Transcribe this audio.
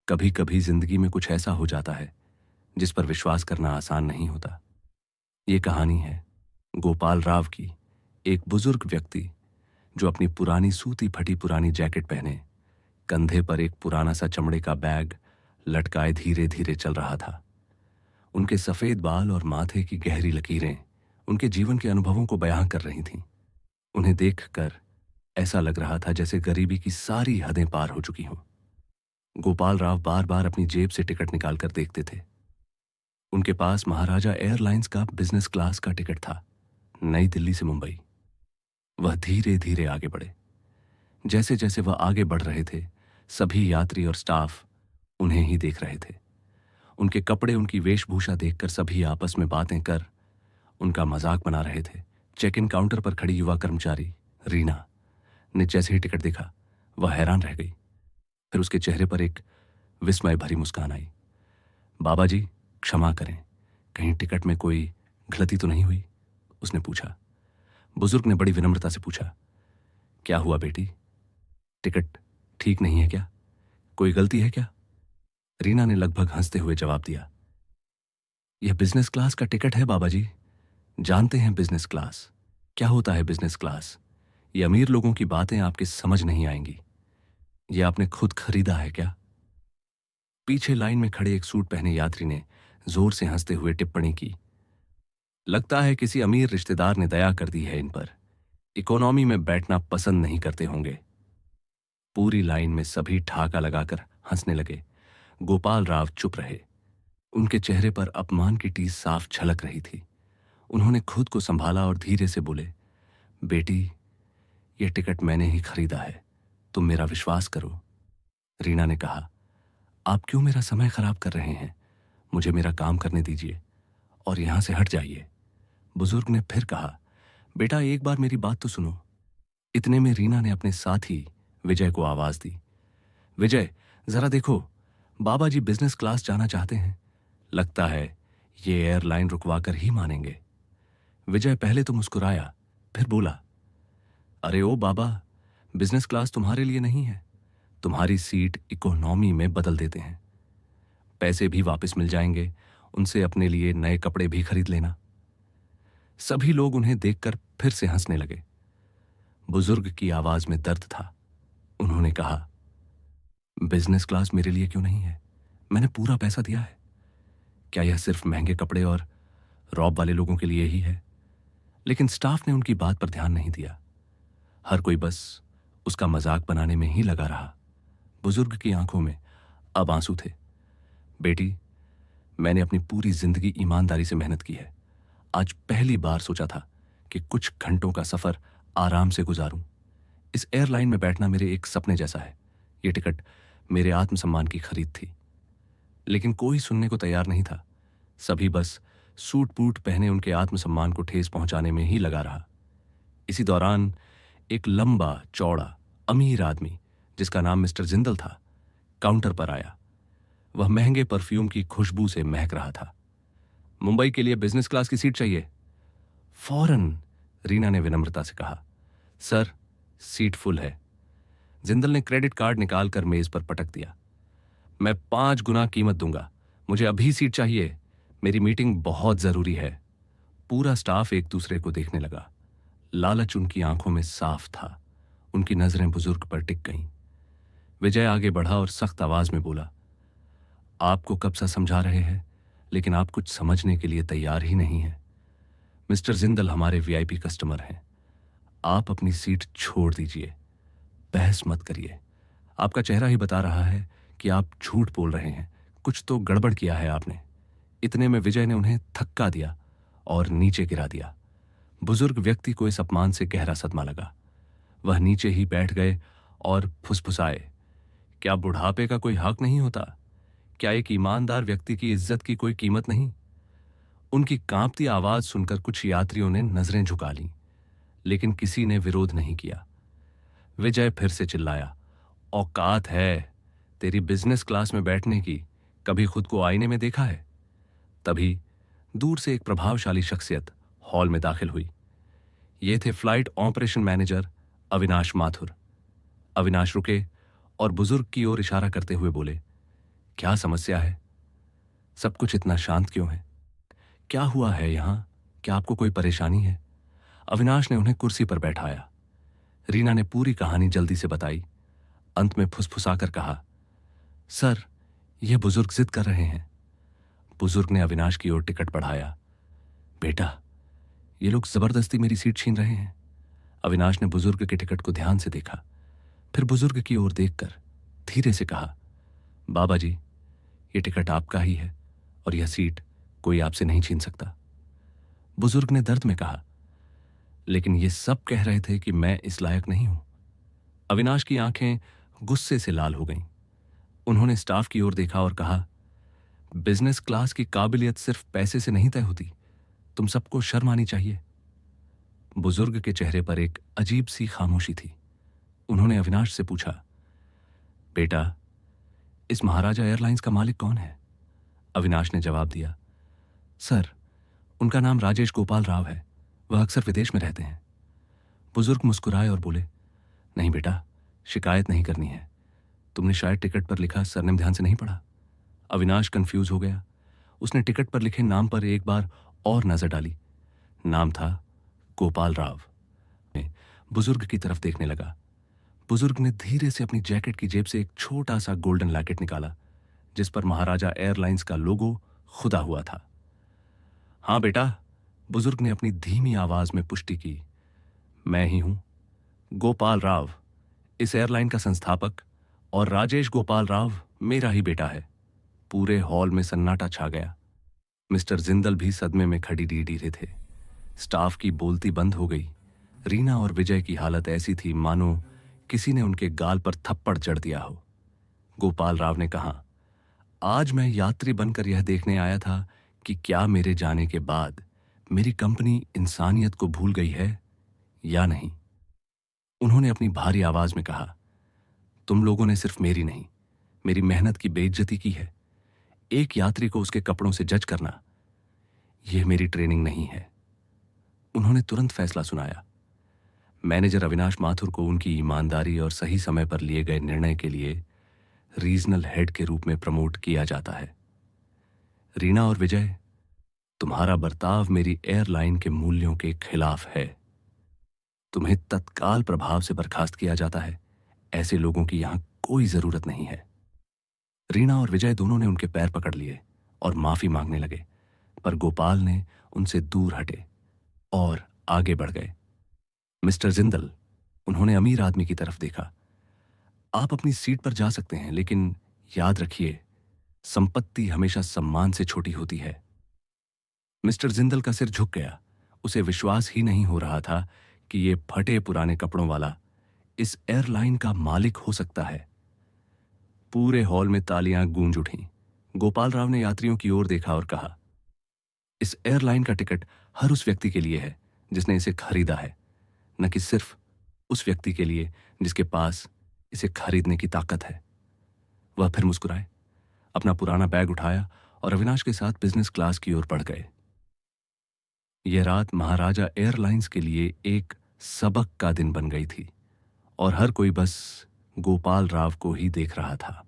कभी कभी जिंदगी में कुछ ऐसा हो जाता है जिस पर विश्वास करना आसान नहीं होता। ये कहानी है गोपाल राव की, एक बुजुर्ग व्यक्ति जो अपनी पुरानी सूती फटी पुरानी जैकेट पहने कंधे पर एक पुराना सा चमड़े का बैग लटकाए धीरे धीरे चल रहा था। उनके सफेद बाल और माथे की गहरी लकीरें उनके जीवन के अनुभवों को बयां कर रही थीं। उन्हें देखकर ऐसा लग रहा था जैसे गरीबी की सारी हदें पार हो चुकी हों। गोपाल राव बार बार अपनी जेब से टिकट निकालकर देखते थे। उनके पास महाराजा एयरलाइंस का बिजनेस क्लास का टिकट था, नई दिल्ली से मुंबई। वह धीरे धीरे आगे बढ़े। जैसे जैसे वह आगे बढ़ रहे थे, सभी यात्री और स्टाफ उन्हें ही देख रहे थे। उनके कपड़े, उनकी वेशभूषा देखकर सभी आपस में बातें कर उनका मजाक बना रहे थे। चेक इन काउंटर पर खड़ी युवा कर्मचारी रीना ने जैसे ही टिकट देखा, वह हैरान रह गई। फिर उसके चेहरे पर एक विस्मय भरी मुस्कान आई। बाबा जी, क्षमा करें, कहीं टिकट में कोई गलती तो नहीं हुई? उसने पूछा। बुजुर्ग ने बड़ी विनम्रता से पूछा, क्या हुआ बेटी? टिकट ठीक नहीं है क्या? कोई गलती है क्या? रीना ने लगभग हंसते हुए जवाब दिया, यह बिजनेस क्लास का टिकट है बाबा जी। जानते हैं बिजनेस क्लास क्या होता है? बिजनेस क्लास ये अमीर लोगों की बातें आपके समझ नहीं आएंगी। ये आपने खुद खरीदा है क्या? पीछे लाइन में खड़े एक सूट पहने यात्री ने जोर से हंसते हुए टिप्पणी की, लगता है किसी अमीर रिश्तेदार ने दया कर दी है इन पर। इकोनॉमी में बैठना पसंद नहीं करते होंगे। पूरी लाइन में सभी ठाका लगाकर हंसने लगे। गोपाल राव चुप रहे। उनके चेहरे पर अपमान की टीस साफ झलक रही थी। उन्होंने खुद को संभाला और धीरे से बोले, बेटी, यह टिकट मैंने ही खरीदा है, तुम मेरा विश्वास करो। रीना ने कहा, आप क्यों मेरा समय खराब कर रहे हैं? मुझे मेरा काम करने दीजिए और यहां से हट जाइए। बुजुर्ग ने फिर कहा, बेटा एक बार मेरी बात तो सुनो। इतने में रीना ने अपने साथी विजय को आवाज दी, विजय जरा देखो, बाबा जी बिजनेस क्लास जाना चाहते हैं। लगता है ये एयरलाइन रुकवा कर ही मानेंगे। विजय पहले तो मुस्कुराया, फिर बोला, अरे ओ बाबा, बिजनेस क्लास तुम्हारे लिए नहीं है। तुम्हारी सीट इकोनॉमी में बदल देते हैं। पैसे भी वापस मिल जाएंगे, उनसे अपने लिए नए कपड़े भी खरीद लेना। सभी लोग उन्हें देखकर फिर से हंसने लगे। बुजुर्ग की आवाज में दर्द था। उन्होंने कहा, बिजनेस क्लास मेरे लिए क्यों नहीं है? मैंने पूरा पैसा दिया है। क्या यह सिर्फ महंगे कपड़े और रॉब वाले लोगों के लिए ही है? लेकिन स्टाफ ने उनकी बात पर ध्यान नहीं दिया। हर कोई बस उसका मजाक बनाने में ही लगा रहा। बुजुर्ग की आंखों में अब आंसू थे। बेटी, मैंने अपनी पूरी जिंदगी ईमानदारी से मेहनत की है। आज पहली बार सोचा था कि कुछ घंटों का सफर आराम से गुजारूं। इस एयरलाइन में बैठना मेरे एक सपने जैसा है। यह टिकट मेरे आत्मसम्मान की खरीद थी। लेकिन कोई सुनने को तैयार नहीं था। सभी बस सूट बूट पहने उनके आत्मसम्मान को ठेस पहुंचाने में ही लगा रहा। इसी दौरान एक लंबा चौड़ा अमीर आदमी, जिसका नाम मिस्टर जिंदल था, काउंटर पर आया। वह महंगे परफ्यूम की खुशबू से महक रहा था। मुंबई के लिए बिजनेस क्लास की सीट चाहिए। फौरन रीना ने विनम्रता से कहा, सर सीट फुल है। जिंदल ने क्रेडिट कार्ड निकालकर मेज पर पटक दिया। मैं 5 गुना कीमत दूंगा, मुझे अभी सीट चाहिए, मेरी मीटिंग बहुत जरूरी है। पूरा स्टाफ एक दूसरे को देखने लगा। लालच उनकी आंखों में साफ था। उनकी नजरें बुजुर्ग पर टिक गईं। विजय आगे बढ़ा और सख्त आवाज में बोला, आपको कब सा समझा रहे हैं, लेकिन आप कुछ समझने के लिए तैयार ही नहीं हैं। मिस्टर जिंदल हमारे वीआईपी कस्टमर हैं। आप अपनी सीट छोड़ दीजिए, बहस मत करिए। आपका चेहरा ही बता रहा है कि आप झूठ बोल रहे हैं। कुछ तो गड़बड़ किया है आपने। इतने में विजय ने उन्हें धक्का दिया और नीचे गिरा दिया। बुजुर्ग व्यक्ति को इस अपमान से गहरा सदमा लगा। वह नीचे ही बैठ गए और फुसफुसाए, क्या बुढ़ापे का कोई हक नहीं होता? क्या एक ईमानदार व्यक्ति की इज्जत की कोई कीमत नहीं? उनकी कांपती आवाज सुनकर कुछ यात्रियों ने नजरें झुका लीं, लेकिन किसी ने विरोध नहीं किया। विजय फिर से चिल्लाया, औकात है तेरी बिजनेस क्लास में बैठने की? कभी खुद को आईने में देखा है? तभी दूर से एक प्रभावशाली शख्सियत हॉल में दाखिल हुई। ये थे flight operation manager Avinash Mathur. Avinash रुके और बुजुर्ग की ओर इशारा करते हुए बोले, क्या समस्या है? सब कुछ इतना शांत क्यों है? क्या हुआ है यहां? क्या आपको कोई परेशानी है? अविनाश ने उन्हें कुर्सी पर बैठाया। रीना ने पूरी कहानी जल्दी से बताई। अंत में फुसफुसाकर कहा, सर, यह बुजुर्ग जिद कर रहे हैं। बुजुर्ग ने अविनाश की ओर टिकट बढ़ाया। बेटा, ये लोग जबरदस्ती मेरी सीट छीन रहे हैं। अविनाश ने बुजुर्ग के टिकट को ध्यान से देखा, फिर बुजुर्ग की ओर देखकर धीरे से कहा, बाबा जी, ये टिकट आपका ही है और यह सीट कोई आपसे नहीं छीन सकता। बुजुर्ग ने दर्द में कहा, लेकिन ये सब कह रहे थे कि मैं इस लायक नहीं हूं। अविनाश की आंखें गुस्से से लाल हो गईं। उन्होंने स्टाफ की ओर देखा और कहा, बिजनेस क्लास की काबिलियत सिर्फ पैसे से नहीं तय होती। तुम सबको शर्म आनी चाहिए। बुजुर्ग के चेहरे पर एक अजीब सी खामोशी थी। उन्होंने अविनाश से पूछा, बेटा, इस महाराजा एयरलाइंस का मालिक कौन है? अविनाश ने जवाब दिया, सर, उनका नाम राजेश गोपाल राव है। वह अक्सर विदेश में रहते हैं। बुजुर्ग मुस्कुराए और बोले, नहीं बेटा, शिकायत नहीं करनी है। तुमने शायद टिकट पर लिखा सरनेम ध्यान से नहीं पढ़ा। अविनाश कंफ्यूज हो गया। उसने टिकट पर लिखे नाम पर एक बार और नजर डाली। नाम था गोपाल राव। बुजुर्ग की तरफ देखने लगा। बुजुर्ग ने धीरे से अपनी जैकेट की जेब से एक छोटा सा गोल्डन लॉकेट निकाला, जिस पर महाराजा एयरलाइंस का लोगो खुदा हुआ था। हां बेटा, बुजुर्ग ने अपनी धीमी आवाज में पुष्टि की, मैं ही हूं, गोपाल राव, इस एयरलाइन का संस्थापक, और राजेश गोपाल राव मेरा ही बेटा है। पूरे हॉल में सन्नाटा छा गया। मिस्टर जिंदल भी सदमे में खड़ी डीडीरे थे। स्टाफ की बोलती बंद हो गई। रीना और विजय की हालत ऐसी थी मानो किसी ने उनके गाल पर थप्पड़ जड़ दिया हो। गोपाल राव ने कहा, आज मैं यात्री बनकर यह देखने आया था कि क्या मेरे जाने के बाद मेरी कंपनी इंसानियत को भूल गई है या नहीं। उन्होंने अपनी भारी आवाज में कहा, तुम लोगों ने सिर्फ मेरी नहीं, मेरी मेहनत की बेइज्जती की है। एक यात्री को उसके कपड़ों से जज करना, यह मेरी ट्रेनिंग नहीं है। उन्होंने तुरंत फैसला सुनाया। मैनेजर अविनाश माथुर को उनकी ईमानदारी और सही समय पर लिए गए निर्णय के लिए रीजनल हेड के रूप में प्रमोट किया जाता है। रीना और विजय, तुम्हारा बर्ताव मेरी एयरलाइन के मूल्यों के खिलाफ है। तुम्हें तत्काल प्रभाव से बर्खास्त किया जाता है। ऐसे लोगों की यहां कोई जरूरत नहीं है। रीना और विजय दोनों ने उनके पैर पकड़ लिए और माफी मांगने लगे, पर गोपाल ने उनसे दूर हटे और आगे बढ़ गए। मिस्टर जिंदल, उन्होंने अमीर आदमी की तरफ देखा, आप अपनी सीट पर जा सकते हैं, लेकिन याद रखिए, संपत्ति हमेशा सम्मान से छोटी होती है। मिस्टर जिंदल का सिर झुक गया। उसे विश्वास ही नहीं हो रहा था कि ये फटे पुराने कपड़ों वाला इस एयरलाइन का मालिक हो सकता है। पूरे हॉल में तालियां गूंज उठीं। गोपाल राव ने यात्रियों की ओर देखा और कहा, इस एयरलाइन का टिकट हर उस व्यक्ति के लिए है जिसने इसे खरीदा है, न कि सिर्फ उस व्यक्ति के लिए जिसके पास इसे खरीदने की ताकत है। वह फिर मुस्कुराए, अपना पुराना बैग उठाया और अविनाश के साथ बिजनेस क्लास की ओर बढ़ गए। यह रात महाराजा एयरलाइंस के लिए एक सबक का दिन बन गई थी और हर कोई बस गोपाल राव को ही देख रहा था।